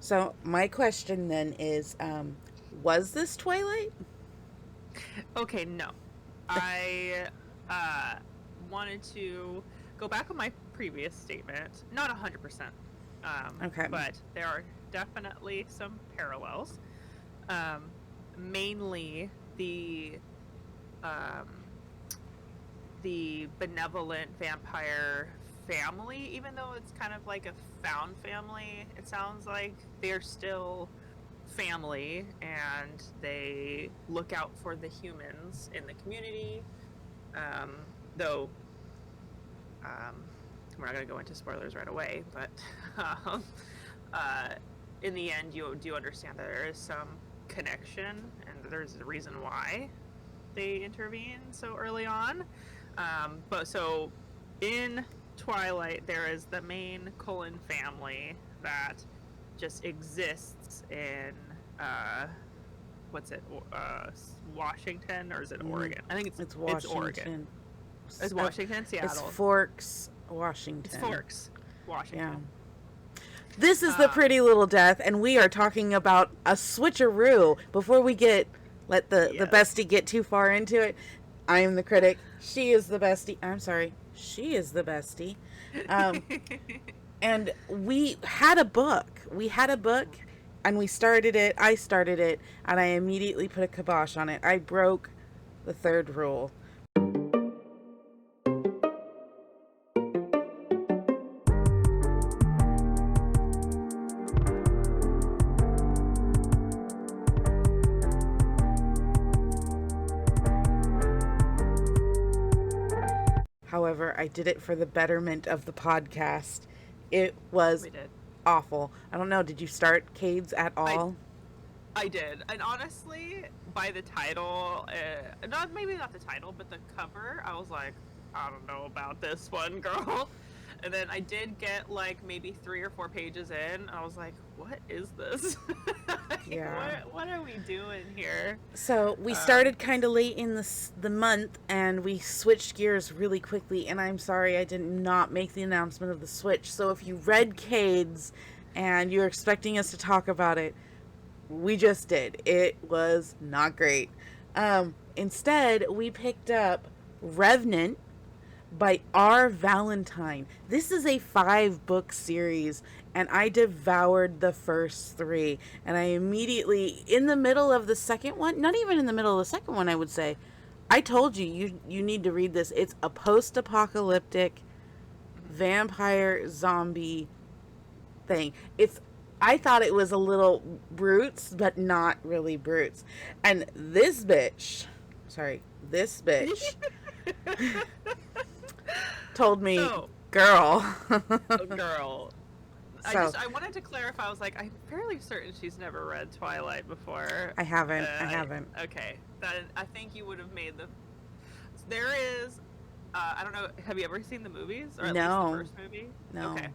So my question then is, was this Twilight? Okay, no. I uh wanted to go back on my previous statement. Not 100%. Okay. But there are definitely some parallels. Um Mainly um the benevolent vampire family, even though it's kind of like a found family, it sounds like they're still family and they look out for the humans in the community. Though um, we're not going to go into spoilers right away, but um, uh, in the end, you do understand that there is some connection and there's a reason why they intervene so early on. But so in Twilight, there is the main Cullen family that just exists in what's it? Washington, or is it Mm, Oregon? I think it's it's Oregon. Washington. It's Uh, Washington, it's Seattle. Forks, It's Washington. Forks, Yeah. Washington. This is the Um, Pretty Little Death, and we are talking about a switcheroo. Before we let the yes. bestie get too far into it, I am the critic. She is the bestie. I'm sorry. She is the bestie. Um, and we had a book. We had a book, and we started it. I started it, and I immediately put a kibosh on it. I broke the third rule. However, I did it for the betterment of the podcast. It was We did. awful. I don't know. Did you start Cades at I all? I did, and honestly, by the title, not maybe not the title, but the cover, I was like, I don't know about this one, girl. And then I did get like maybe 3 or 4 pages in. I was like, what is this? Like, Yeah. what are we doing here? So we Um, started kind of late in the month, and we switched gears really quickly. And I'm sorry I did not make the announcement of the switch. So if you read Cades and you're expecting us to talk about it, we just did. It was not great. Instead, we picked up Revenant by R. Valentine. This is a 5 book series, and I devoured the first 3. And I immediately, in the middle of the second one, not even in the middle of the second one, I would say, I told you, you need to read this. It's a post apocalyptic mhm. vampire zombie thing. I thought it was a little brutes, but not really brutes. And this bitch told me, So, girl. girl, So I wanted to clarify. I was like, I'm fairly certain she's never read Twilight before. I haven't. I haven't. Okay, that I think you would have made the. There is, I don't know. Have you ever seen the movies, or at least the No, first movie? no. Okay, there is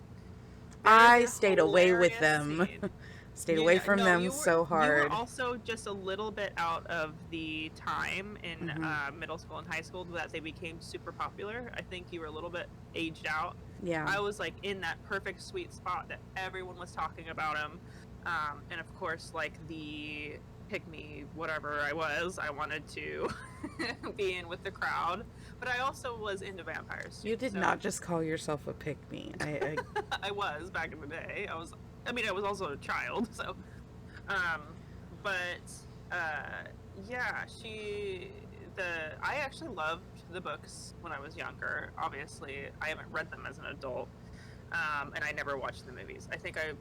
I a stayed away with hilarious them. scene. Stayed away from No, them so you were hard. also just a little bit out of the time in Hmm. middle school and high school that they became super popular. I think you were a little bit aged out. Yeah. I was like in that perfect sweet spot that everyone was talking about him, and of course, like the pick me whatever I wanted to be in with the crowd. But I also was into vampires too, You did so not just call yourself a pick me. I I was back in the day. I was. I mean, I was also a child, so um, but yeah, I actually loved the books when I was younger. Obviously, I haven't read them as an adult, and I never watched the movies. I think I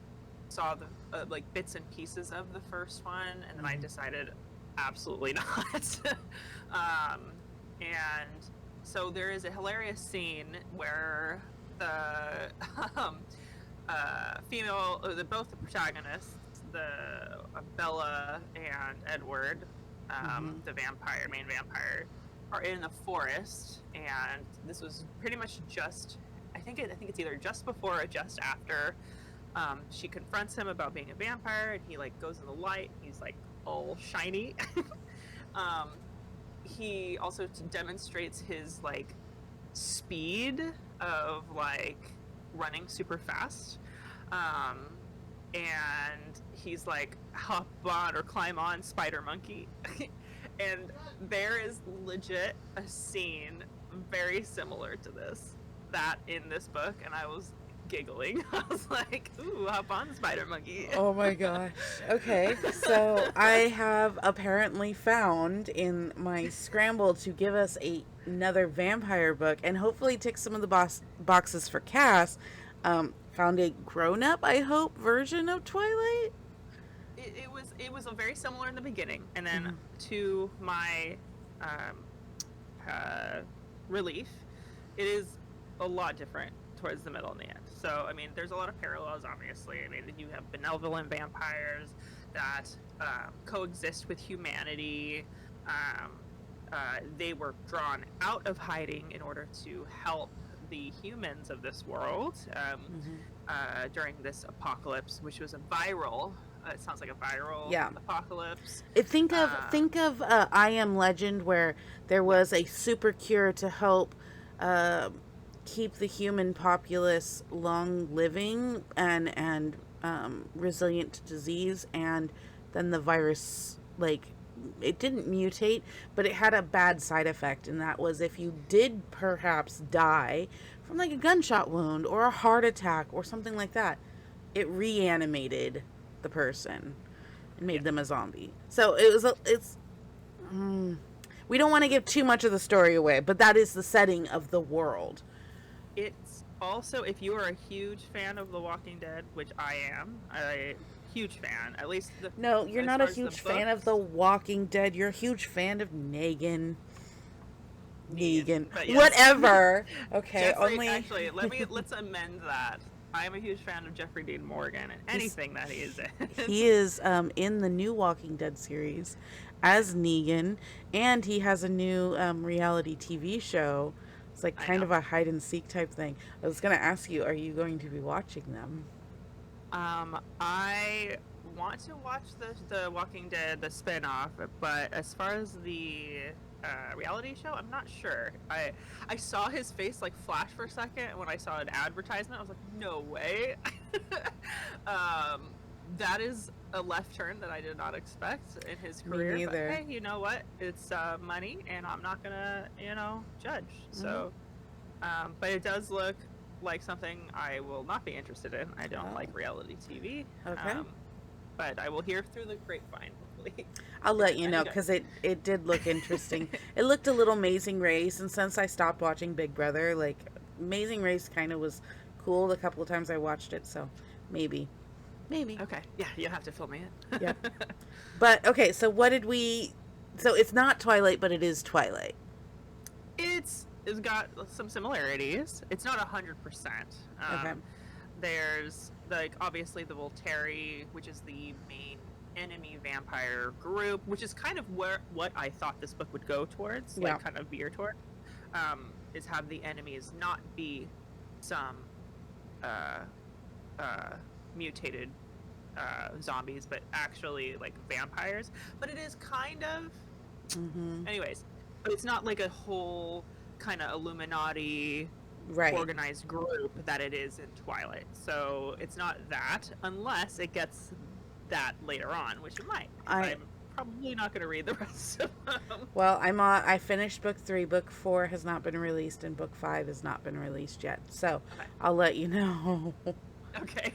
saw the like bits and pieces of the first one, and then I Mhm. decided absolutely not. um, and so there is a hilarious scene where the female, both the protagonists, the Bella and Edward, Mhm. the main vampire, are in the forest, and this was pretty much just. I think it's either just before or just after. She confronts him about being a vampire, and he like goes in the light. And he's like all shiny. um, he also demonstrates his like speed of like running super fast. Um, and he's like, hop on or climb on spider monkey. And there is legit a scene very similar to that in this book, and I was giggling. I was like, ooh, hop on spider monkey. Oh my gosh. Okay, so I have apparently found in my scramble to give us another vampire book and hopefully tick some of the boxes for Cass. Found a grown-up, I hope, version of Twilight. It was a very similar in the beginning, and then to my relief, it is a lot different towards the middle and the end. So I mean, there's a lot of parallels, obviously. I mean, you have benevolent vampires that coexist with humanity. They were drawn out of hiding in order to help the humans of this world during this apocalypse, which was a viral. It sounds like a viral apocalypse. Think of I Am Legend, where there was a super cure to help keep the human populace long living and resilient to disease, and then the virus, like, it didn't mutate, but it had a bad side effect, and that was if you did perhaps die from like a gunshot wound or a heart attack or something like that, it reanimated the person and made them a zombie. So we don't want to give too much of the story away, but that is the setting of the world. It's also, if you are a huge fan of The Walking Dead, which I am, a huge fan, at least no, you're not a huge fan of The Walking Dead. You're a huge fan of Negan. Yes. Whatever. Okay, Jeffrey, actually, let's amend that. I am a huge fan of Jeffrey Dean Morgan and anything that he is in. He is in the new Walking Dead series as Negan, and he has a new reality TV show. It's like kind of a hide and seek type thing. I was going to ask you, are you going to be watching them? I want to watch the Walking Dead, the spinoff, but as far as the reality show, I'm not sure. I saw his face like flash for a second, and when I saw an advertisement, I was like, no way. That is a left turn that I did not expect in his career. Me neither. But hey, you know what? It's money, and I'm not gonna, judge. So, but it does look like something I will not be interested in. I don't like reality TV. Okay. But I will hear through the grapevine, hopefully. I'll let you know, because it did look interesting. It looked a little Amazing Race, and since I stopped watching Big Brother, like, Amazing Race kind of was cool the couple of times I watched it, so maybe. Okay, yeah, you'll have to fill me in. Yeah. But, okay, so so it's not Twilight, but it is Twilight. It's got some similarities. It's not 100%. Okay. There's, like, obviously the Volturi, which is the main enemy vampire group, which is kind of what I thought this book would go towards, like kind of veer toward, is have the enemies not be some mutated zombies, but actually like vampires. But it is kind of anyways, but it's not like a whole kind of Illuminati organized group that it is in Twilight. So it's not that, unless it gets that later on, which it might. I'm probably not going to read the rest of them. Well, I finished book 3. Book 4 has not been released, and book 5 has not been released yet. So I'll let you know. Okay.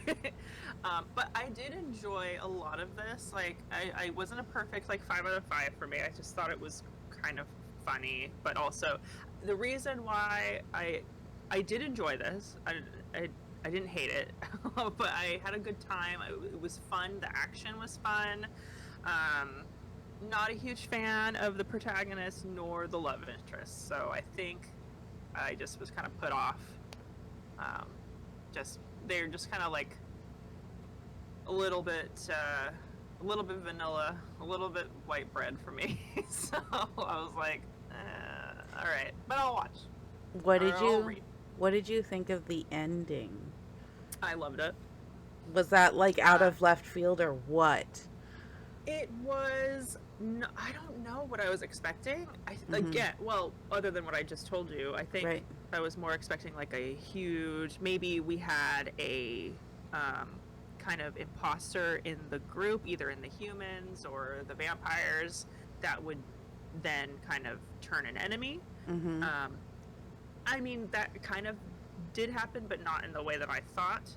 But I did enjoy a lot of this. Like, I wasn't a perfect, like, 5 out of 5 for me. I just thought it was kind of funny. But also, the reason why I did enjoy this, I didn't hate it, but I had a good time. It was fun. The action was fun. Not a huge fan of the protagonist nor the love interest. So I think I just was kind of put off. They're just kind of like a little bit vanilla, a little bit white bread for me. So I was like, all right, but I'll watch. What did you think of the ending? I loved it. Was that like out of left field or what? It was. No, I don't know what I was expecting. Again, well, other than what I just told you, I think I was more expecting like a huge. Maybe we had a kind of imposter in the group, either in the humans or the vampires, that would then kind of turn an enemy. Mm-hmm. I mean, that kind of did happen, but not in the way that I thought.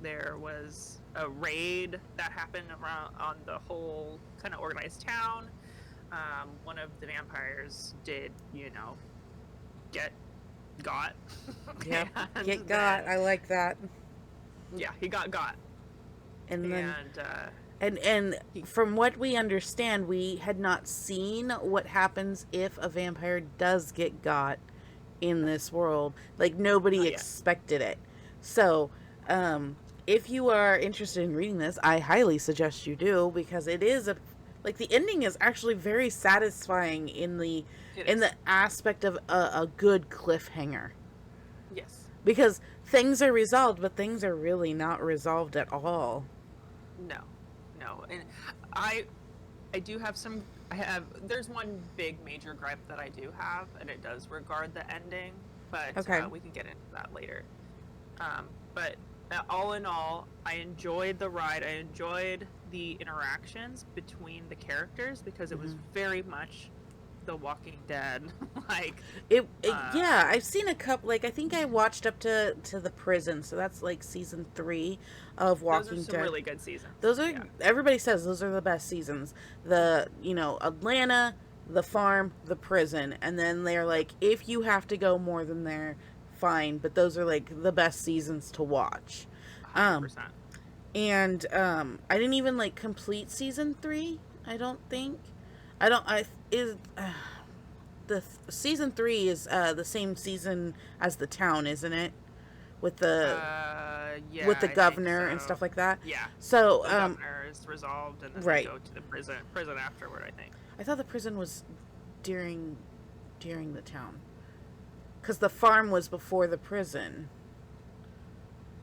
There was a raid that happened around on the whole kind of organized town. One of the vampires did, get got. Yep. Get got. I like that. Yeah, he got. And then and from what we understand, we had not seen what happens if a vampire does get got in this world. Like, nobody expected it. So, if you are interested in reading this, I highly suggest you do, because it is the ending is actually very satisfying in the aspect of a good cliffhanger. Yes. Because things are resolved, but things are really not resolved at all. No. And I do have there's one big major gripe that I do have, and it does regard the ending, but we can get into that later. But all in all, I enjoyed the ride. I enjoyed the interactions between the characters, because it was very much The Walking Dead. I've seen a couple. I think I watched up to the prison, so that's season 3 of Walking Dead. Those are some really good seasons. Those are everybody says those are the best seasons. The Atlanta, the farm, the prison, and then they're if you have to go more than there, fine. But those are the best seasons to watch. 100%. And I didn't even complete season 3. I don't think. The season 3 is the same season as The Town, isn't it? With the governor and stuff like that. Yeah. So the governor is resolved, and then they go to the prison afterward, I think. I thought the prison was during The Town, because the farm was before the prison.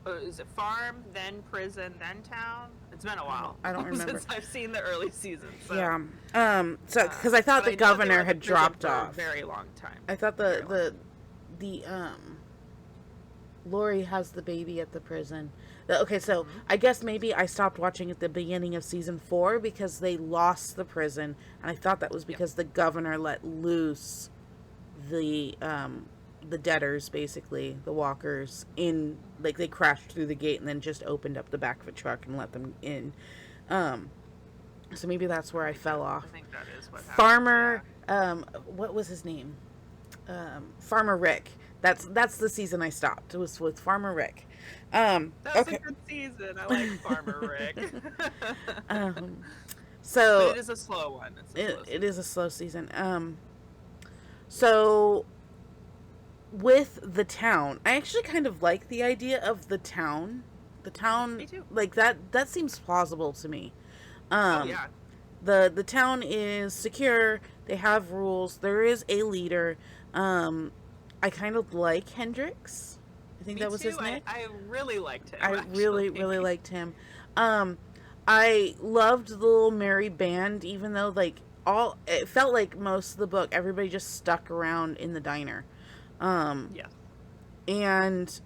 Is it farm, then prison, then town? It's been a while. I don't remember since I've seen the early seasons. So. Yeah. So because I thought the governor had dropped off for a very long time. I thought the Lori has the baby at the prison. Okay, so I guess maybe I stopped watching at the beginning of season 4 because they lost the prison, and I thought that was because the governor let loose the debtors, basically the walkers, in they crashed through the gate and then just opened up the back of a truck and let them in. So maybe that's where I fell off. I think that is what happened. Farmer, what was his name? Farmer Rick. That's the season I stopped. It was with Farmer Rick. That was a good season. I like Farmer Rick. So but it is a slow one. It is a slow season. So with The Town, I actually kind of like the idea of the town. The town, me too. That seems plausible to me. Yeah. The town is secure. They have rules. There is a leader. I kind of like Hendrix. I think that was his name. I really liked him. I really liked him. I loved the little merry band, even though it felt like most of the book everybody just stuck around in the diner. Yeah. And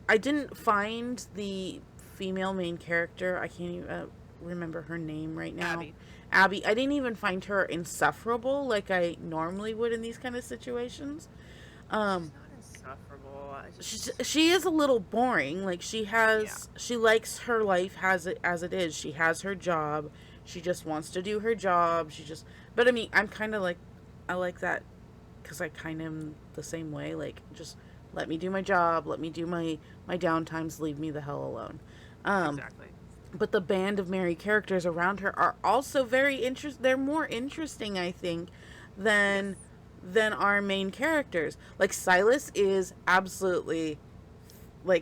I didn't find the female main character, I can't even remember her name right now. Abby. I didn't even find her insufferable like I normally would in these kind of situations. She's not insufferable. She is a little boring. She likes her life as it is. She has her job. She just wants to do her job. But I mean, I'm kind of I like that, because I kind of am the same way. Just let me do my job. Let me do my downtimes. Leave me the hell alone. Exactly. But the band of merry characters around her are also very interesting. They're more interesting, I think, than our main characters. Silas is absolutely,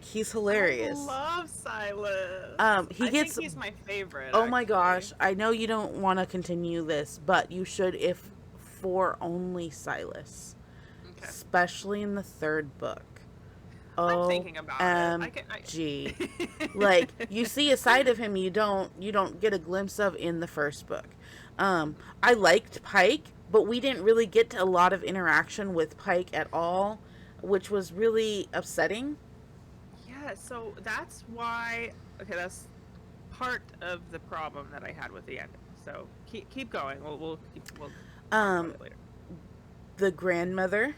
he's hilarious. I love Silas. I think he's my favorite. Oh my gosh. I know you don't want to continue this, but you should, if for only Silas. Okay. Especially in the 3rd book. I'm thinking about it. OMG. You see a side of him you don't get a glimpse of in the 1st book. I liked Pike, but we didn't really get a lot of interaction with Pike at all, which was really upsetting. Yeah, so that's why. Okay, that's part of the problem that I had with the ending. So keep going. We'll talk about Um, it later. the grandmother.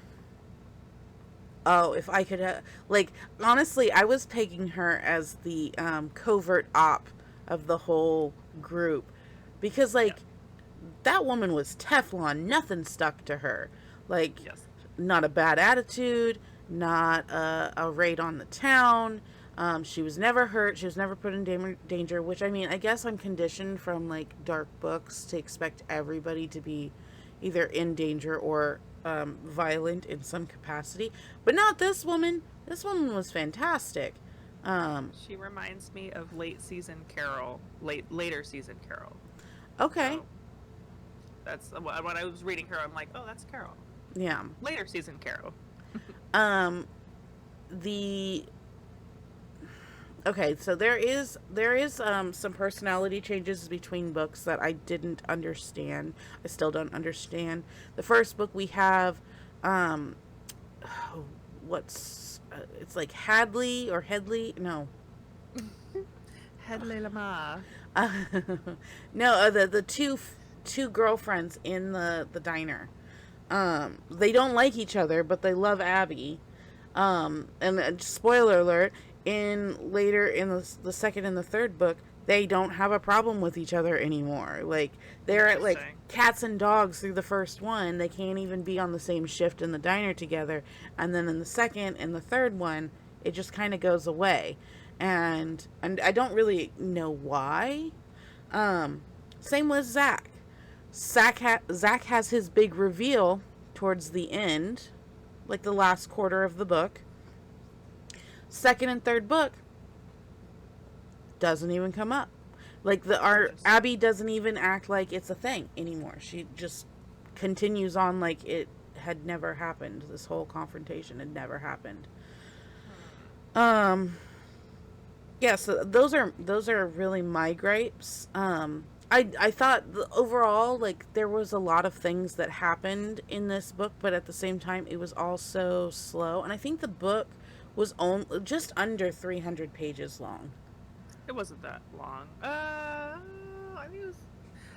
Oh, if I could, like, honestly, I was pegging her as the covert op of the whole group, because Yeah. like that woman was Teflon. Nothing stuck to her. Like, Yes. not a bad attitude, not a raid on the town. She was never hurt. She was never put in danger. Which, I mean, I guess I'm conditioned from like dark books to expect everybody to be either in danger or violent in some capacity. But not this woman. This woman was fantastic. Um, She reminds me of later season Carol. okay. So that's when I was reading her. I'm like, oh, that's Carol. Yeah. Later season Carol. Um, the Okay, so there is some personality changes between books that I didn't understand. I still don't understand. The first book we have, um, it's like Hadley or Headley? No, Hedley Lamar. uh, no, the two girlfriends in the diner. They don't like each other, but they love Abby. And spoiler alert, in the second and the third book, they don't have a problem with each other anymore. Like, they're like Interesting. cats and dogs through the first one. They can't even be on the same shift in the diner together. And then in the second and the third one, it just kind of goes away. And I don't really know why. Same with Zach. Zach has his big reveal towards the end, like the last quarter of the book. Second and third book doesn't even come up. Like, our Abby doesn't even act like it's a thing anymore. She just continues on like it had never happened. This whole confrontation had never happened. Um yeah, so those are really my gripes. I thought overall, like, there was a lot of things that happened in this book, but at the same time it was also slow, and I think the book was just under 300 pages long. It wasn't that long. I think it was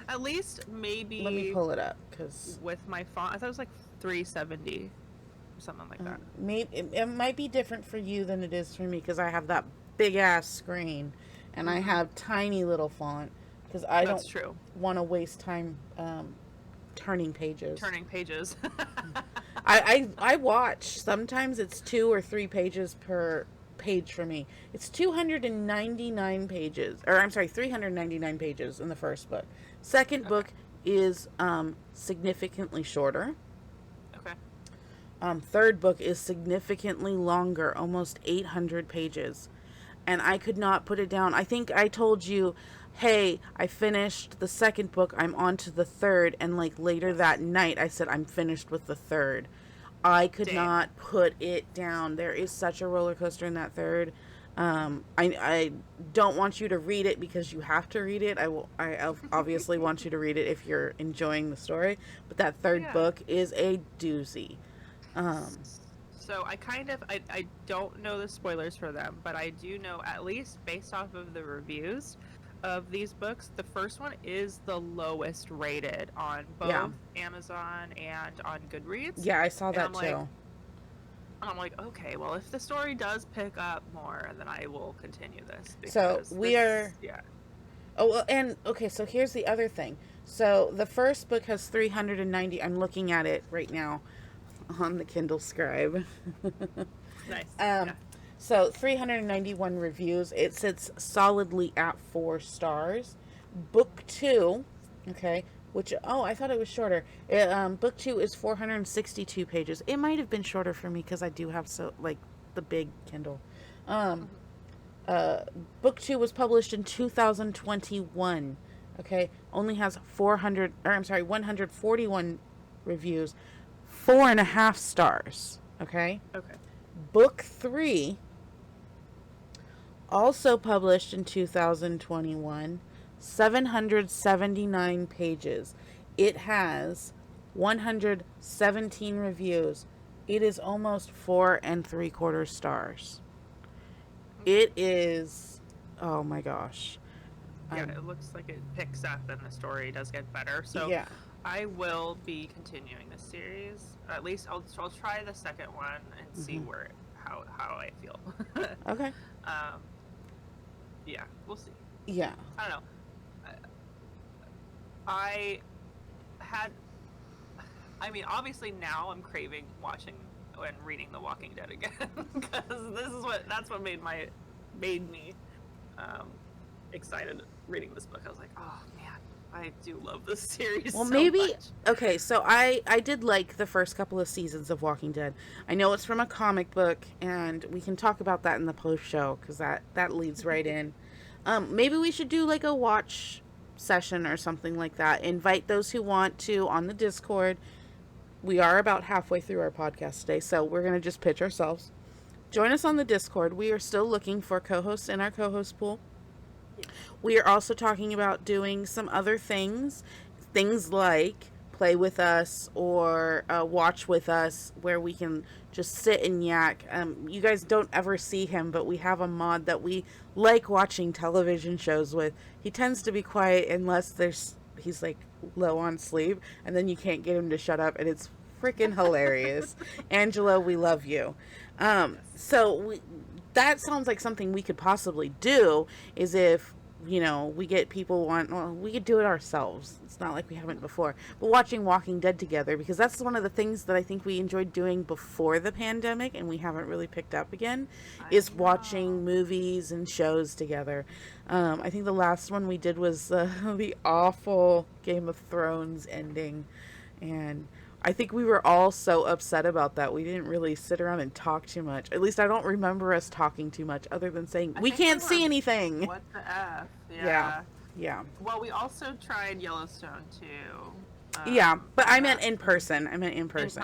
at least Let me maybe pull it up, because with my font. I thought it was like 370 or something like that. maybe it might be different for you than it is for me, because I have that big ass screen and I have tiny little font, because I That's don't true. want to waste time turning pages. Turning pages. I watch. Sometimes it's 2 or 3 pages per page for me. It's 299 pages, or I'm sorry, 399 pages in the first book. Second Okay. book is significantly shorter. Okay. Third book is significantly longer, almost 800 pages. And I could not put it down. I think I told you, hey, I finished the second book, I'm on to the third. And like later that night, I said, I'm finished with the third. I could Dang. not put it down. There is such a roller coaster in that third. I don't want you to read it because you have to read it. I obviously want you to read it if you're enjoying the story. But that third Yeah. book is a doozy. So I don't know the spoilers for them, but I do know, at least based off of the reviews of these books, the first one is the lowest rated on both Yeah. Amazon and on Goodreads. Yeah, I saw that I'm too. I'm like, okay, well, if the story does pick up more, then I will continue this. So Because we are. yeah. Oh, well, and okay, so here's the other thing. So the first book has 390. I'm looking at it right now on the Kindle Scribe. Nice. Um, Yeah. So 391 reviews. It sits solidly at 4 stars. Book 2, okay, which, oh, I thought it was shorter. Book 2 is 462 pages. It might have been shorter for me because I do have the big Kindle. Um, Book 2 was published in 2021. Okay, only has 141 reviews, 4.5 stars. Okay, Okay. Book 3, also published in 2021, 779 pages. It has 117 reviews. It is almost 4.75 stars. It is, oh my gosh. Yeah, it looks like it picks up and the story does get better. So Yeah. I will be continuing the series. At least I'll try the second one and see how I feel. Okay. um, yeah, we'll see. Yeah. I don't know. I had. I mean, obviously now I'm craving watching and reading The Walking Dead again because that's what made me excited reading this book. I was like, oh man, I do love this series. Well, so maybe much. okay. So I did like the first couple of seasons of Walking Dead. I know it's from a comic book, and we can talk about that in the post show because that leads right in. Maybe we should do like a watch session or something like that. Invite those who want to on the Discord. We are about halfway through our podcast today, so we're gonna just pitch ourselves. Join us on the Discord. We are still looking for co-hosts in our co-host pool. We are also talking about doing some other things like play with us or watch with us, where we can just sit and yak. You guys don't ever see him, but we have a mod that we like watching television shows with. He tends to be quiet unless he's like low on sleep, and then you can't get him to shut up, and it's freaking hilarious. Angela, we love you. That sounds like something we could possibly do, is if we get people we could do it ourselves. It's not like we haven't before. But watching Walking Dead together, because that's one of the things that I think we enjoyed doing before the pandemic and we haven't really picked up again, is watching movies and shows together. I think the last one we did was the awful Game of Thrones ending, and I think we were all so upset about that. We didn't really sit around and talk too much. At least I don't remember us talking too much, other than saying, we can't see anything. What the F? Yeah. Well, we also tried Yellowstone too. Yeah, but I meant in person. In person.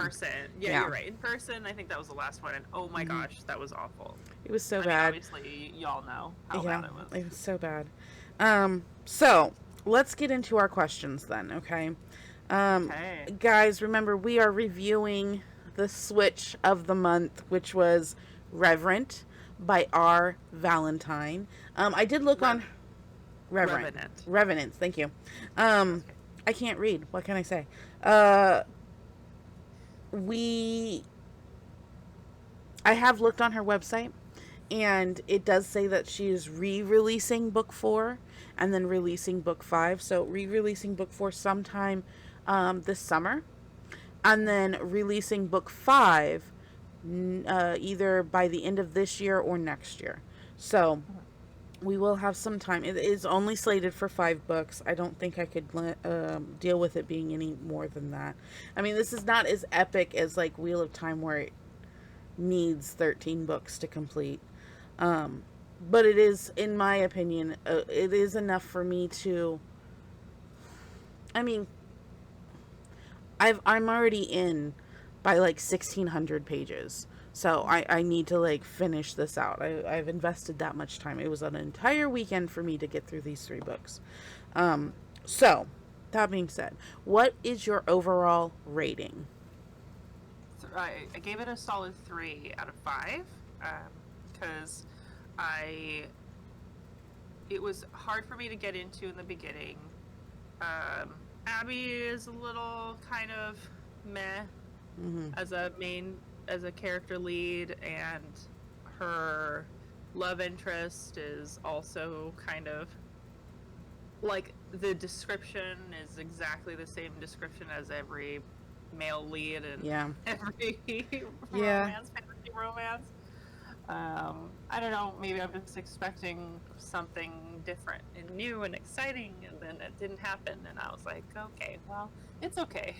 Yeah, you're right. In person, I think that was the last one. And oh my gosh, that was awful. It was so bad. Obviously, y'all know how bad it was. It was so bad. So let's get into our questions then, okay? Okay. Guys, remember, we are reviewing the Switch of the month, which was Revenant by R. Valentine. I did look on Revenant. Thank you. I can't read. What can I say? I have looked on her website, and it does say that she is re-releasing book 4 and then releasing book 5. So re-releasing book 4 sometime this summer, and then releasing book 5 either by the end of this year or next year. So we will have some time. It is only slated for 5 books. I don't think I could deal with it being any more than that. I mean, this is not as epic as like Wheel of Time, where it needs 13 books to complete. But it is, in my opinion, it is enough for me to, I mean, I'm already in by like 1,600 pages. So I need to like finish this out. I've invested that much time. It was an entire weekend for me to get through these 3 books. So that being said, what is your overall rating? I gave it a solid 3 out of 5 because it was hard for me to get into in the beginning. Abby is a little kind of meh as a character lead, and her love interest is also kind of like, the description is exactly the same description as every male lead in every fantasy romance. I don't know, maybe I'm just expecting something different and new and exciting, and then it didn't happen, and I was like, okay, well, it's okay.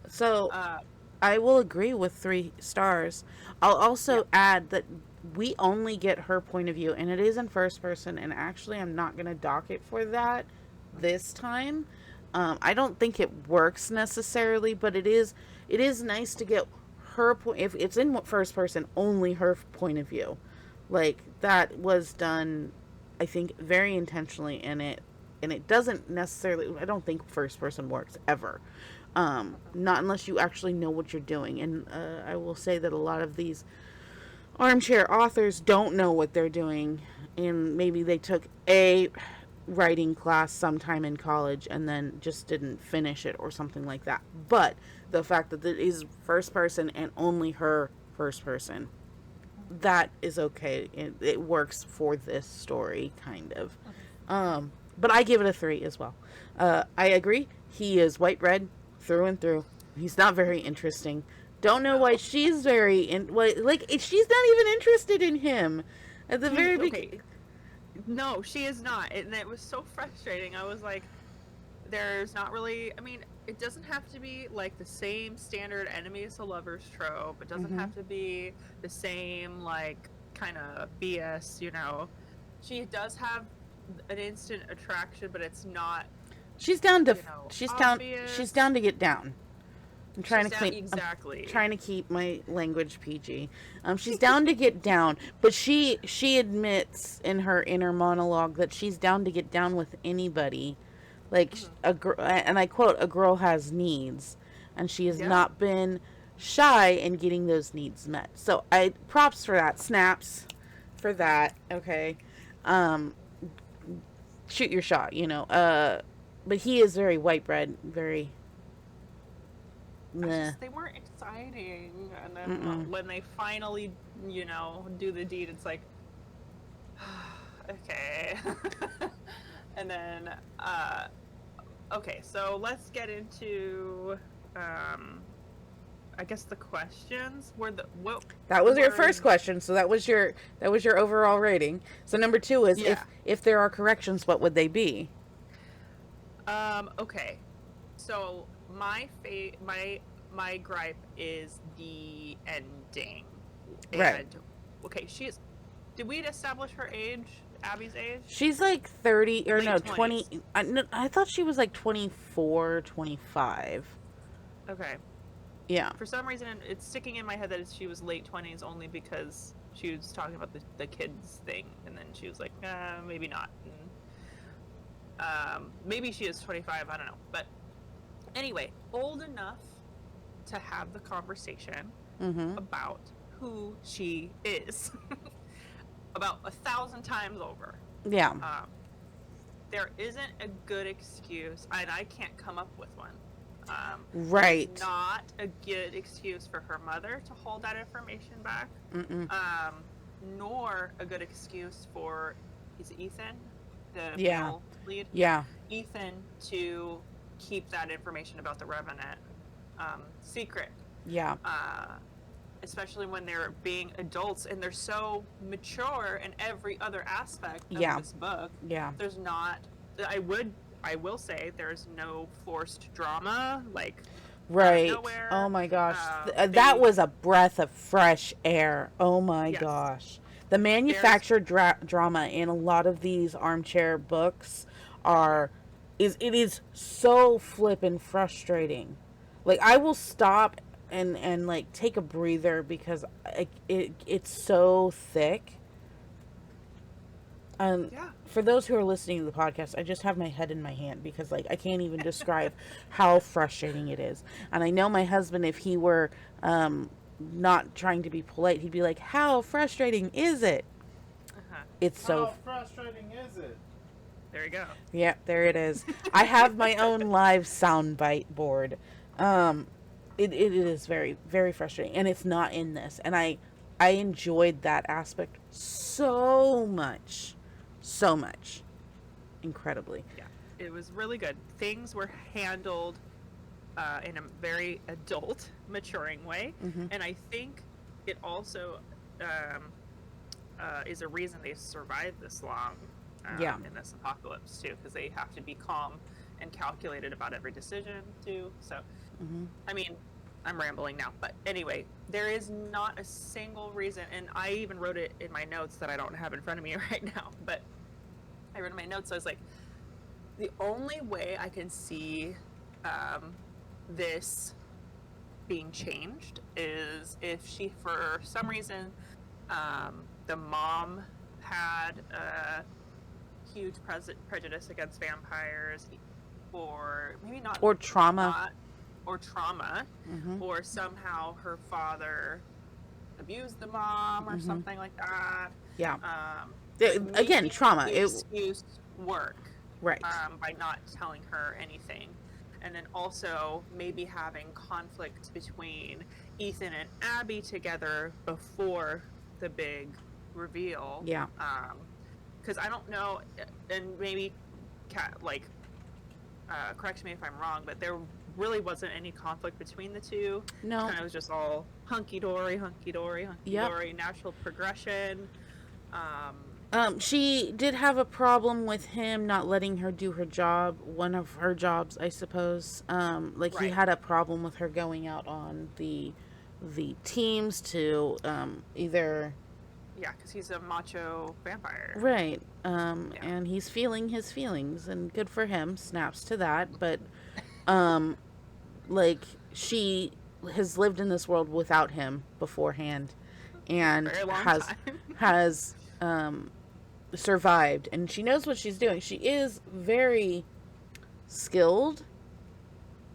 So I will agree with 3 stars. I'll also add that we only get her point of view, and it is in first person, and actually I'm not going to dock it for that this time. I don't think it works necessarily, but it is nice to get her point. If it's in first person, only her point of view. Like, that was done, I think, very intentionally in it, and it doesn't necessarily, I don't think first person works ever. Not unless you actually know what you're doing. And I will say that a lot of these armchair authors don't know what they're doing, and maybe they took a writing class sometime in college and then just didn't finish it or something like that. But the fact that it is first person and only her first person, that is okay. It works for this story, kind of. But I give it a 3 as well. I agree. He is white bread through and through. He's not very interesting. Don't know why she's she's not even interested in him at the very beginning. No, she is not, and it was so frustrating. I was like, there's not really, I mean, it doesn't have to be like the same standard enemies to lovers trope. It doesn't have to be the same like kind of BS, you know. She does have an instant attraction, but it's not, she's down to obvious. She's down to get down. I'm trying exactly. I'm trying to keep my language PG. She's down to get down, but she admits in her inner monologue that she's down to get down with anybody. Like and I quote, "A girl has needs," and she has not been shy in getting those needs met. So I props for that. Snaps for that. Okay, shoot your shot. You know. But he is very white bread. Very. They weren't exciting, and then when they finally, you know, do the deed, it's like, okay. And then, okay, so let's get into, I guess the questions were that was your first question, so that was your overall rating. So number 2 is if there are corrections, what would they be? Okay, so my gripe is the ending. Right. And, okay, did we establish her age, Abby's age? She's like 30, or late no, 20s. 20. I thought she was like 24, 25. Okay. Yeah. For some reason, it's sticking in my head that she was late 20s only because she was talking about the kids thing, and then she was like, maybe not. And, maybe she is 25, I don't know. But anyway, old enough to have the conversation about who she is about 1,000 times over. Yeah. There isn't a good excuse, and I can't come up with one. Right. Not a good excuse for her mother to hold that information back. Nor a good excuse for, is it Ethan? The male lead? Yeah. Ethan to keep that information about the Revenant secret. Yeah. Especially when they're being adults and they're so mature in every other aspect of this book. Yeah. There's not, I will say there's no forced drama, like right. Nowhere. Oh my gosh. That was a breath of fresh air. Oh my gosh. The manufactured drama in a lot of these armchair books is so flippin' frustrating. Like, I will stop and like take a breather because it's so thick. For those who are listening to the podcast, I just have my head in my hand because like I can't even describe how frustrating it is. And I know my husband, if he were not trying to be polite, he'd be like, "How frustrating is it?" It's so how frustrating is it? There you go. Yeah, there it is. I have my own live soundbite board. It is very, very frustrating, and it's not in this. And I enjoyed that aspect so much, incredibly. Yeah, it was really good. Things were handled in a very adult, maturing way, and I think it also is a reason they survived this long. In this apocalypse too, because they have to be calm and calculated about every decision too. So, I mean, I'm rambling now, but anyway, there is not a single reason, and I even wrote it in my notes that I don't have in front of me right now, but I wrote in my notes, I was like, the only way I can see this being changed is if she, for some reason, the mom had huge prejudice against vampires, or maybe not, or trauma, or somehow her father abused the mom or something like that. Again, trauma. The excuse work. Right. by not telling her anything. And then also maybe having conflict between Ethan and Abby together before the big reveal. Yeah. Because I don't know, and maybe like correct me if I'm wrong, but there really wasn't any conflict between the two. No. Kind of was just all hunky-dory, hunky-dory, hunky-dory, yep. Natural progression. She did have a problem with him not letting her do her job, one of her jobs, I suppose. Like, right. He had a problem with her going out on the teams to either... Yeah, because he's a macho vampire. Right. Yeah. And he's feeling his feelings, and good for him, snaps to that. But, like, she has lived in this world without him beforehand, and has survived, and she knows what she's doing. She is very skilled.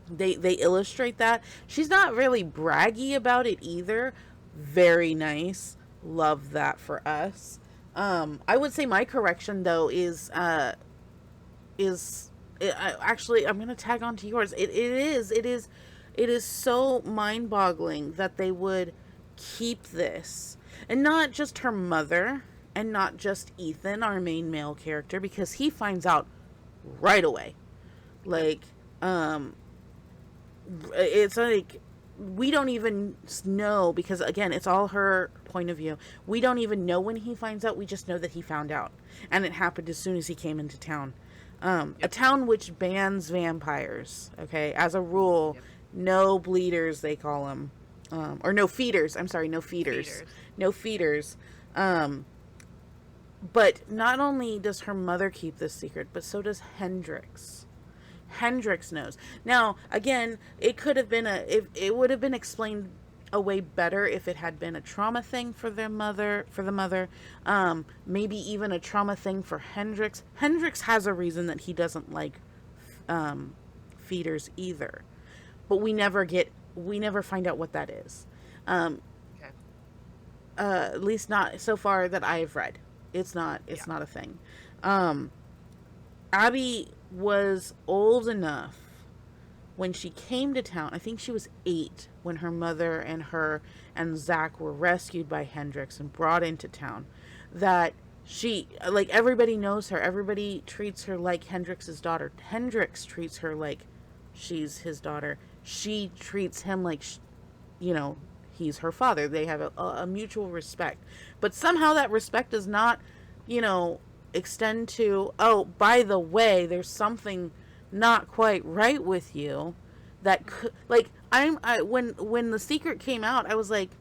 They illustrate that. She's not really braggy about it either. Very nice. Love that for us. I would say my correction though is actually, I'm gonna tag on to yours. It is so mind-boggling that they would keep this, and not just her mother, and not just Ethan, our main male character, because he finds out right away. Like, it's like, we don't even know, because again, it's all her point of view. We don't even know when he finds out. We just know that he found out, and it happened as soon as he came into town. A town which bans vampires, okay, as a rule. No bleeders, they call them, or no feeders. I'm sorry, no feeders. No feeders. But not only does her mother keep this secret, but so does Hendrix. Hendrix knows. Now, again, it could have been it would have been explained a way better if it had been a trauma thing for the mother. Maybe even a trauma thing for Hendrix. Hendrix has a reason that he doesn't like feeders either, but we never find out what that is. At least not so far that I've read. It's not a thing. Abby was old enough when she came to town. I think she was 8 when her mother and Zach were rescued by Hendrix and brought into town. That she, like, everybody knows her. Everybody treats her like Hendrix's daughter. Hendrix treats her like she's his daughter. She treats him like, he's her father. They have a mutual respect. But somehow that respect does not, extend to, oh, by the way, there's something not quite right with you. That could, like, when the secret came out, I was like,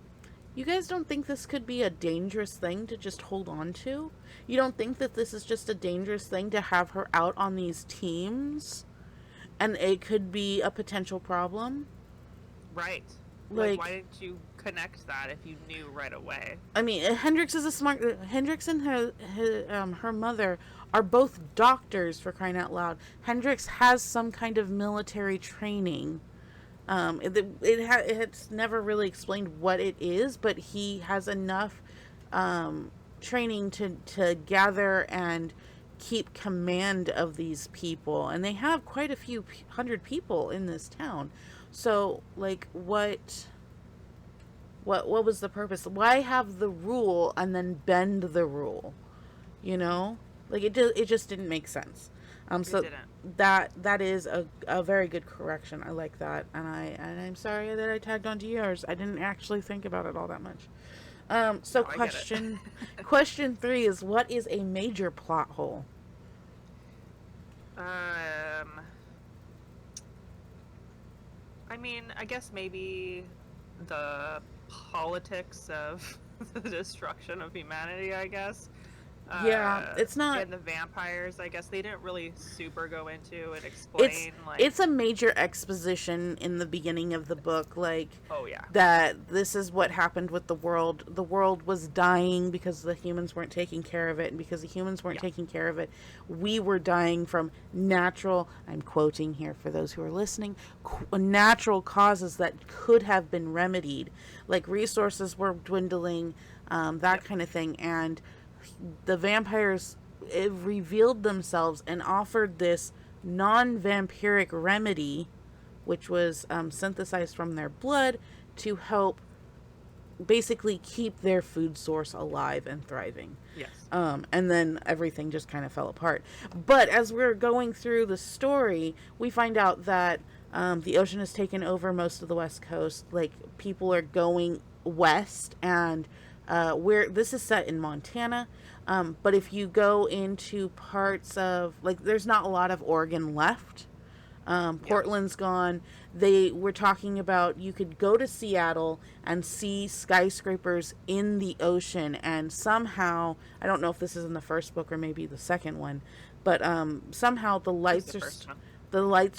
you guys don't think this could be a dangerous thing to just hold on to? You don't think that this is just a dangerous thing to have her out on these teams? And it could be a potential problem? Right. Like, why didn't you connect that if you knew right away? I mean, Hendrix and her mother are both doctors, for crying out loud. Hendrix has some kind of military training. It's never really explained what it is, but he has enough training to gather and keep command of these people, and they have quite a few hundred people in this town. So, like, what was the purpose? Why have the rule and then bend the rule? Like, it just didn't make sense. So that is a very good correction. I like that, and I'm sorry that I tagged onto yours. I didn't actually think about it all that much. So question 3 is, what is a major plot hole? I mean, I guess maybe the politics of the destruction of humanity, I guess. Yeah, it's not... And the vampires, I guess they didn't really super go into and explain. It's a major exposition in the beginning of the book, like... Oh, yeah. That this is what happened with the world. The world was dying because the humans weren't taking care of it, and because the humans weren't taking care of it, we were dying from natural... I'm quoting here for those who are listening. Natural causes that could have been remedied. Like, resources were dwindling, that kind of thing, and... the vampires revealed themselves and offered this non-vampiric remedy, which was synthesized from their blood to help basically keep their food source alive and thriving. Yes. And then everything just kind of fell apart. But as we're going through the story, we find out that the ocean has taken over most of the West Coast. Like, people are going west, and where this is set in Montana. But if you go into parts of, like, there's not a lot of Oregon left. Portland's gone. They were talking about you could go to Seattle and see skyscrapers in the ocean, and somehow, I don't know if this is in the first book or maybe the second one, but somehow the lights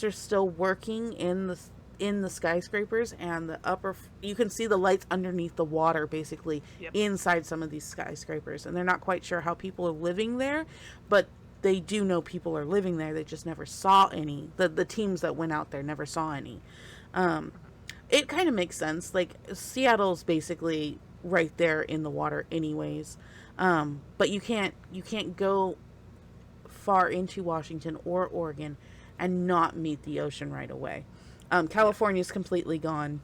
are still working in the skyscrapers, and the upper, you can see the lights underneath the water basically. Yep. Inside some of these skyscrapers, and they're not quite sure how people are living there, but they do know people are living there. They just never saw any. The teams that went out there never saw any. It kind of makes sense. Like, Seattle's basically right there in the water anyways. But you can't go far into Washington or Oregon and not meet the ocean right away. California's completely gone.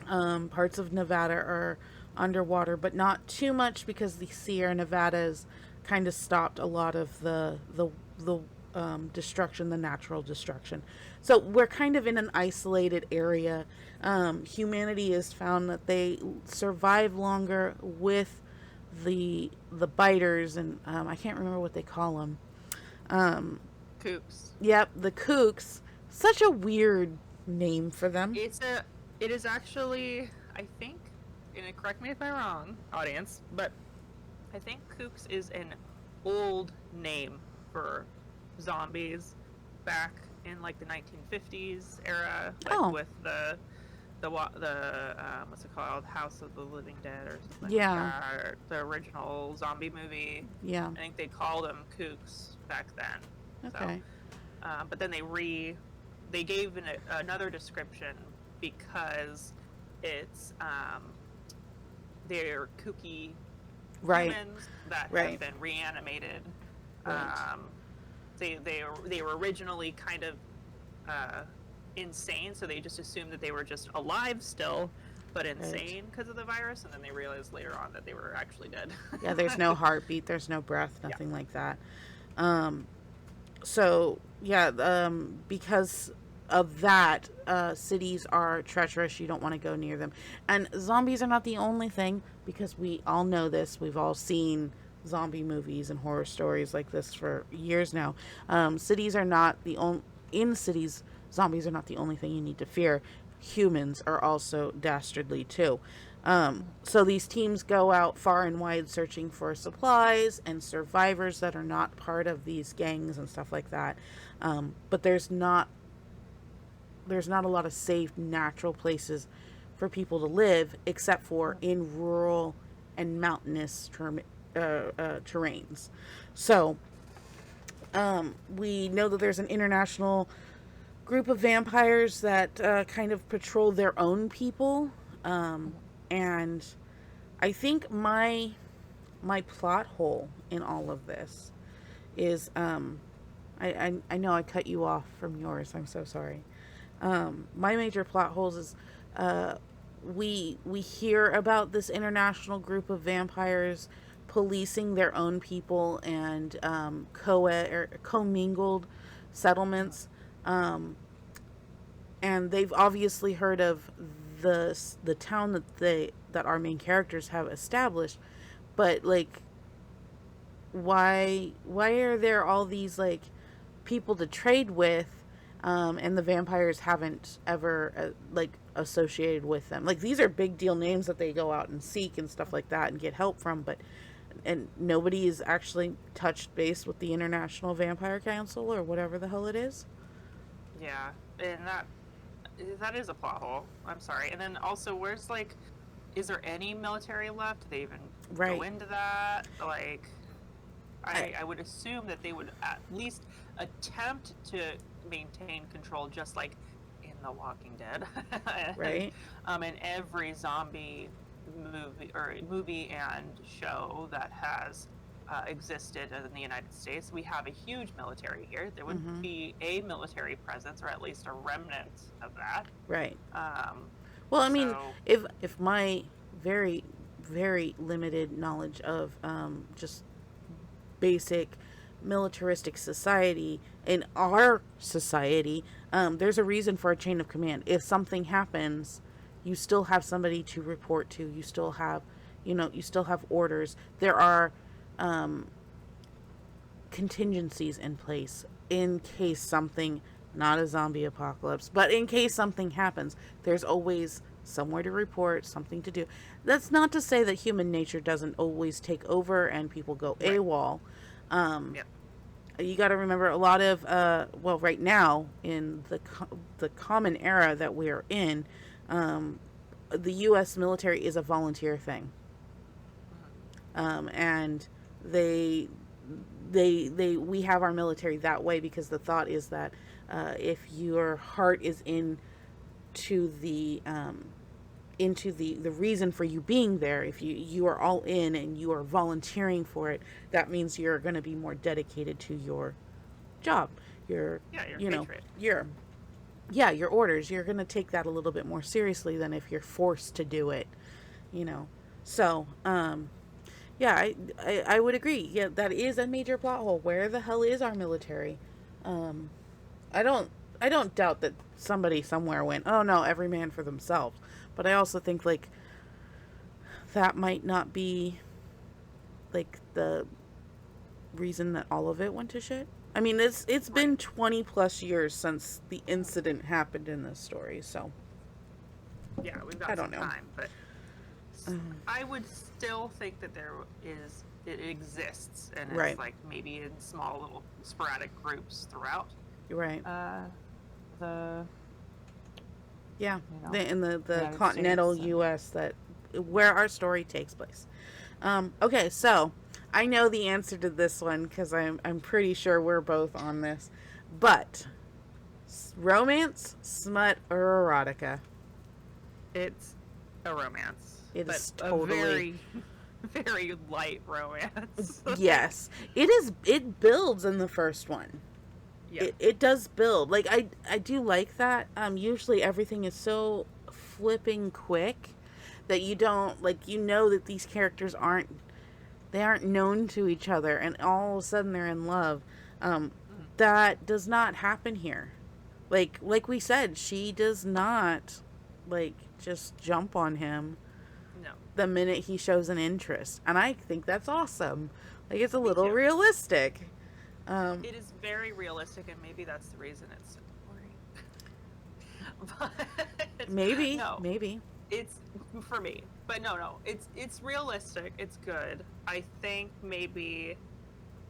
Parts of Nevada are underwater, but not too much, because the Sierra Nevadas kind of stopped a lot of the destruction, the natural destruction. So we're kind of in an isolated area. Humanity has found that they survive longer with the biters, and I can't remember what they call them. Kooks. Yep, the kooks. Such a weird name for them. It is actually, I think, and correct me if I'm wrong, audience, but I think kooks is an old name for zombies back in, like, the 1950s era, like with the what's it called, House of the Living Dead or something. Yeah. Like that, the original zombie movie. Yeah. I think they called them kooks back then. Okay. So, but then they gave another description because it's they're kooky humans that have been reanimated. Right. They were originally kind of insane, so they just assumed that they were just alive still, but insane because of the virus, and then they realized later on that they were actually dead. Yeah, there's no heartbeat, there's no breath, nothing like that. So yeah, because of that, cities are treacherous. You don't want to go near them. And zombies are not the only thing, because we all know this. We've all seen zombie movies and horror stories like this for years now. Cities are not the only... In cities, zombies are not the only thing you need to fear. Humans are also dastardly too. So these teams go out far and wide searching for supplies and survivors that are not part of these gangs and stuff like that. But there's not a lot of safe natural places for people to live, except for in rural and mountainous terrains. So we know that there's an international group of vampires that kind of patrol their own people. And I think my plot hole in all of this is, I know I cut you off from yours. I'm so sorry. My major plot holes is we hear about this international group of vampires policing their own people and commingled settlements, and they've obviously heard of the town that our main characters have established, but like, why are there all these like people to trade with? And the vampires haven't ever associated with them. Like, these are big deal names that they go out and seek and stuff like that and get help from, and nobody has actually touched base with the International Vampire Council or whatever the hell it is. Yeah, and that is a plot hole. I'm sorry. And then also, where's, like, is there any military left? Do they even go into that? Like, I would assume that they would at least attempt to maintain control, just like in The Walking Dead. Right. In every zombie movie and show that has existed in the United States. We have a huge military here. There would Mm-hmm. be a military presence, or at least a remnant of that. Right. Um, Well, I mean, so if my very, very limited knowledge of just basic militaristic society in our society, there's a reason for a chain of command. If something happens, you still have somebody to report to. You still have, you still have orders. There are um, contingencies in place in case something, not a zombie apocalypse, but in case something happens, there's always somewhere to report, something to do. That's not to say that human nature doesn't always take over and people go right. AWOL. Um, Yep. you got to remember a lot of, well, right now in the common era that we're in, the U.S. military is a volunteer thing. And they we have our military that way because the thought is that if your heart is into the reason for you being there, if you are all in and you are volunteering for it, that means you're going to be more dedicated to your job, your You're you a know patriot. your orders. You're going to take that a little bit more seriously than if you're forced to do it, so yeah, I would agree. Yeah, that is a major plot hole. Where the hell is our military? Um, I don't I don't doubt that somebody somewhere went, oh no, every man for themselves. But I also think like that might not be like the reason that all of it went to shit. I mean, it's been Right. 20 plus years since the incident happened in this story, so Yeah, we've I got don't some know. time, but I would still think that it exists, and Right. it's like maybe in small little sporadic groups throughout You're right. the Yeah, you know in the United continental States. U.S. that where our story takes place. Okay, so I know the answer to this one because I'm pretty sure we're both on this, but romance, smut, or erotica? It's a romance, It but is a totally very very light romance. yes. It is. It builds in the first one. Yeah. It does build. Like I do like that. Usually everything is so flipping quick that you don't like that these characters aren't known to each other and all of a sudden they're in love. Mhm. That does not happen here. Like we said, she does not like just jump on him No, the minute he shows an interest. And I think that's awesome. Like it's a me little too. realistic. It is very realistic, and maybe that's the reason it's so boring. But Maybe, no, maybe. it's for me. But no, it's realistic. It's good. I think maybe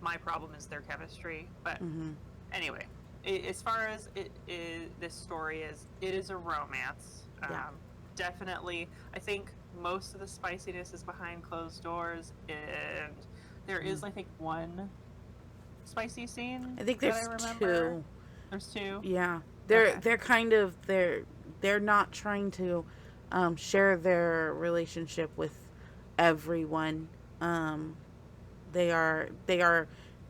my problem is their chemistry. But Hmm. anyway, as far as this story is, it is a romance. Yeah. Definitely, I think most of the spiciness is behind closed doors, and there is, I think, one spicy scene I think that there's I remember. two. There's two. Yeah, Okay. they're kind of they're not trying to share their relationship with everyone. They are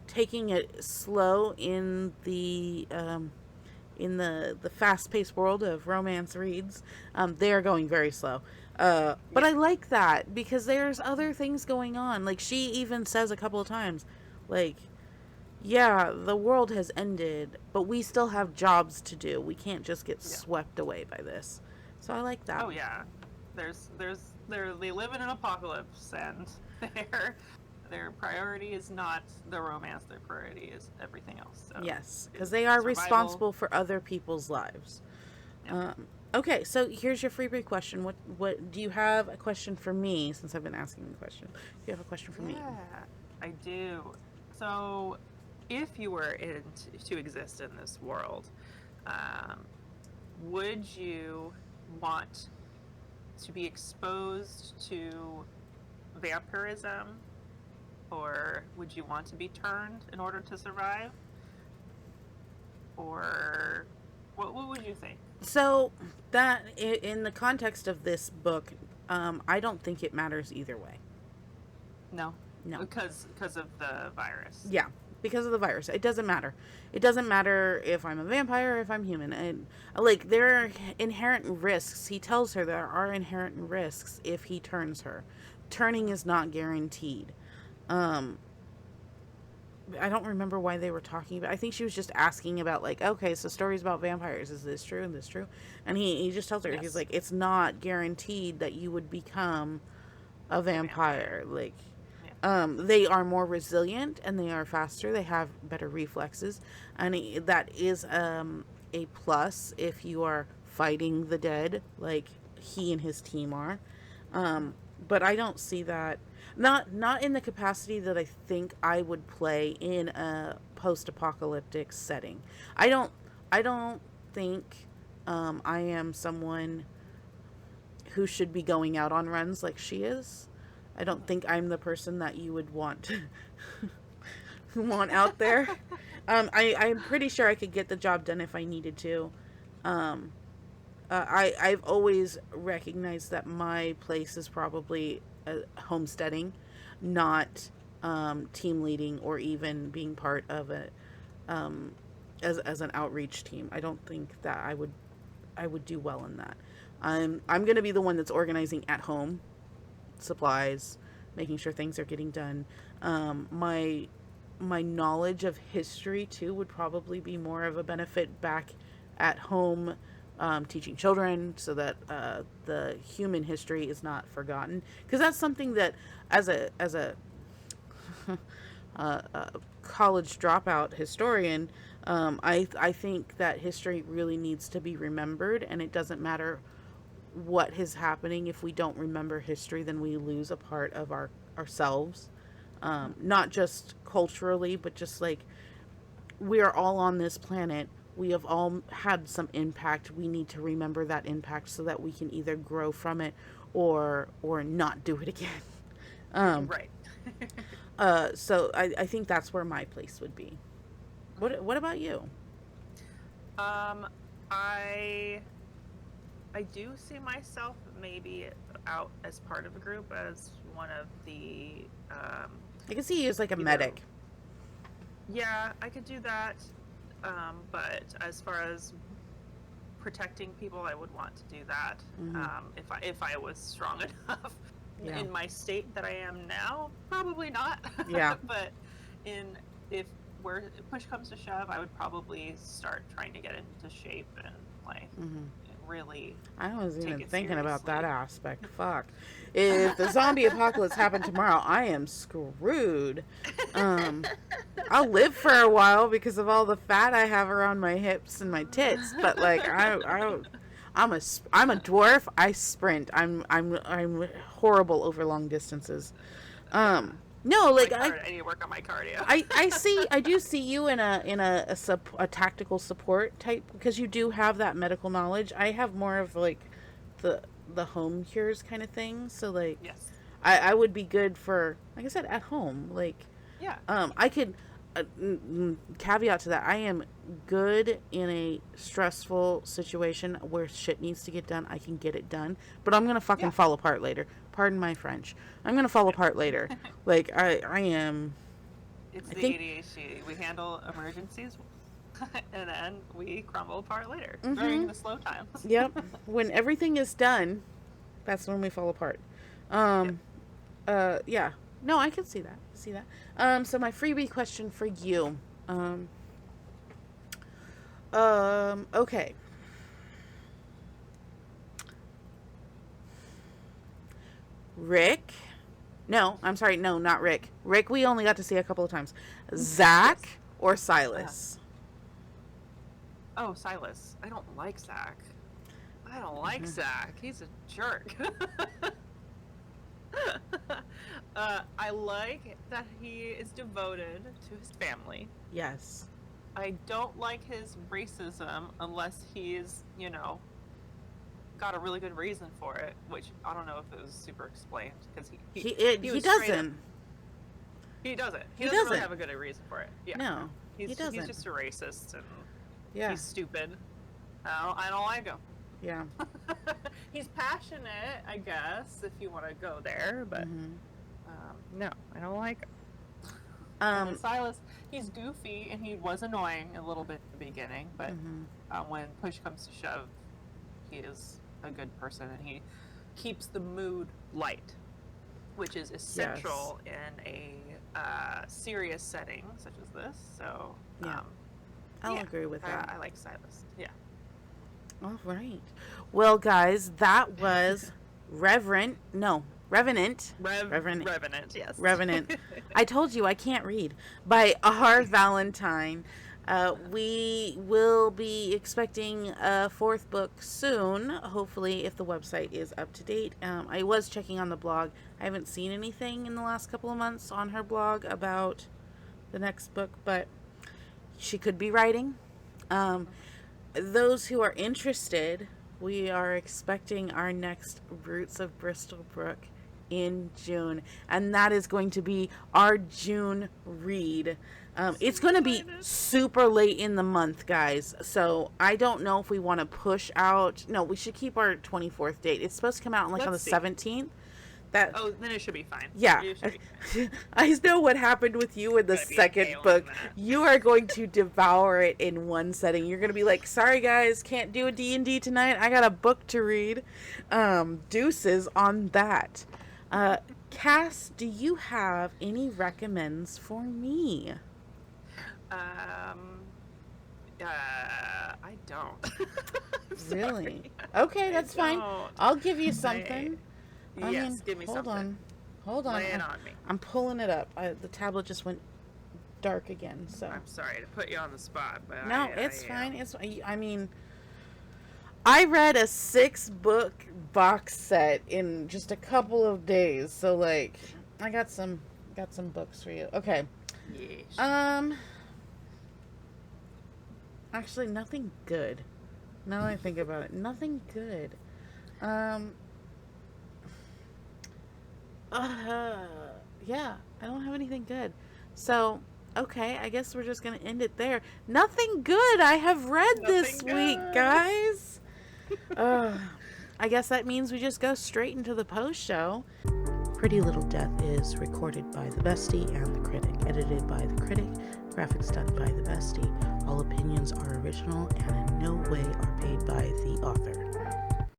taking it slow in the fast paced world of romance reads. They are going very slow. But Yeah. I like that because there's other things going on. Like she even says a couple of times, like, yeah, the world has ended, but we still have jobs to do. We can't just get Yeah. swept away by this. So I like that. Oh yeah. They live in an apocalypse, and their priority is not the romance. Their priority is everything else. So Yes, because it's they are survival. responsible for other people's lives. Yeah. Okay, so here's your freebie question. What do you have a question for me? Since I've been asking the question, do you have a question for me? Yeah, I do. So, if you were to exist in this world, um, would you want to be exposed to vampirism, or would you want to be turned in order to survive? Or what would you think? So that in the context of this book, I don't think it matters either way. No. No. Because of the virus. Yeah, because of the virus. It doesn't matter. It doesn't matter if I'm a vampire or if I'm human. And like there are inherent risks. He tells her there are inherent risks if he turns her. Turning is not guaranteed. Um I don't remember why they were talking about. I think she was just asking about like, okay, so stories about vampires, is this true and this true? And he just tells her, Yes. he's like, it's not guaranteed that you would become a vampire. Like, they are more resilient and they are faster. They have better reflexes, and that is a plus if you are fighting the dead, like he and his team are. But I don't see that. Not in the capacity that I think I would play in a post-apocalyptic setting. I don't think I am someone who should be going out on runs like she is. I don't think I'm the person that you would want want out there. I'm pretty sure I could get the job done if I needed to. I've always recognized that my place is probably homesteading, not team leading or even being part of a as an outreach team. I don't think that I would do well in that. I'm going to be the one that's organizing at home supplies, making sure things are getting done. My knowledge of history too would probably be more of a benefit back at home, teaching children so that the human history is not forgotten, because that's something that as a college dropout historian, I think that history really needs to be remembered, and it doesn't matter what is happening. If we don't remember history, then we lose a part of ourselves, not just culturally, but just like we are all on this planet. We have all had some impact. We need to remember that impact so that we can either grow from it or not do it again. Right. So I think that's where my place would be. What about you? I do see myself maybe out as part of a group as one of the. I can see you as like a medic. Yeah, I could do that. But as far as protecting people, I would want to do that. If I was strong enough. Yeah. In my state that I am now, probably not. Yeah. But if push comes to shove, I would probably start trying to get into shape and like really. I was even it thinking about that seriously. aspect. Fuck. If the zombie apocalypse happened tomorrow, I am screwed. I'll live for a while because of all the fat I have around my hips and my tits, but like I'm a dwarf. I sprint. I'm horrible over long distances. No, like I need to work on my cardio. I do see you in a tactical support type, because you do have that medical knowledge. I have more of like the home cures kind of thing. So like, yes, I would be good for, like I said, at home. Like, yeah, I could caveat to that. I am good in a stressful situation where shit needs to get done. I can get it done, but I'm gonna fucking fall apart later. Pardon my French. I'm gonna fall apart later. Like I am. It's I the think, ADHD. We handle emergencies, and then we crumble apart later during the slow times. Yep. When everything is done, that's when we fall apart. Yeah. No, I can see that. So my freebie question for you. Okay. Rick. No, I'm sorry. No, not Rick. Rick, we only got to see a couple of times. Zach or Silas? Oh, Silas. I don't like Zach. I don't like Zach. He's a jerk. I like that he is devoted to his family. Yes. I don't like his racism unless he's, got a really good reason for it, which I don't know if it was super explained, because he doesn't. He doesn't. He doesn't really have a good reason for it. Yeah. No, he doesn't. He's just a racist, and he's stupid. I don't like him. Yeah. He's passionate, I guess, if you want to go there, but No, I don't like him. And Silas, he's goofy and he was annoying a little bit at the beginning, but when push comes to shove, he is a good person and he keeps the mood light, which is essential in a serious setting such as this. So I'll agree with that. I like Silas. Yeah. All right. Well, guys, that was Revenant. Revenant, yes. Revenant. I told you I can't read. By R. Valentine. We will be expecting a 4th book soon, hopefully, if the website is up to date. I was checking on the blog. I haven't seen anything in the last couple of months on her blog about the next book, but she could be writing. Those who are interested, we are expecting our next Roots of Bristol Brook in June, and that is going to be our June read. It's going to be super late in the month, guys, so I don't know if we want to push out. No, we should keep our 24th date. It's supposed to come out on the 17th. Then it should be fine. Yeah. I know what happened with you in the second book. You are going to devour it in one setting. You're going to be like, sorry guys, can't do a D&D tonight. I got a book to read. Deuces on that. Cass, do you have any recommends for me? I don't. Really? Okay, that's fine. I'll give you something. Give me something. Hold on. Lay it on me. I'm pulling it up. The tablet just went dark again, so. I'm sorry to put you on the spot, but no, it's fine. I mean, I read a 6-book box set in just a couple of days, so like, I got some books for you. Okay. Yes. Actually, nothing good. Now that I think about it, nothing good. Yeah, I don't have anything good. So, okay, I guess we're just going to end it there. Nothing good I have read this week, guys. I guess that means we just go straight into the post show. Pretty Little Death is recorded by the Bestie and the Critic, edited by the Critic, graphics done by the Bestie. All opinions are original and in no way are paid by the author.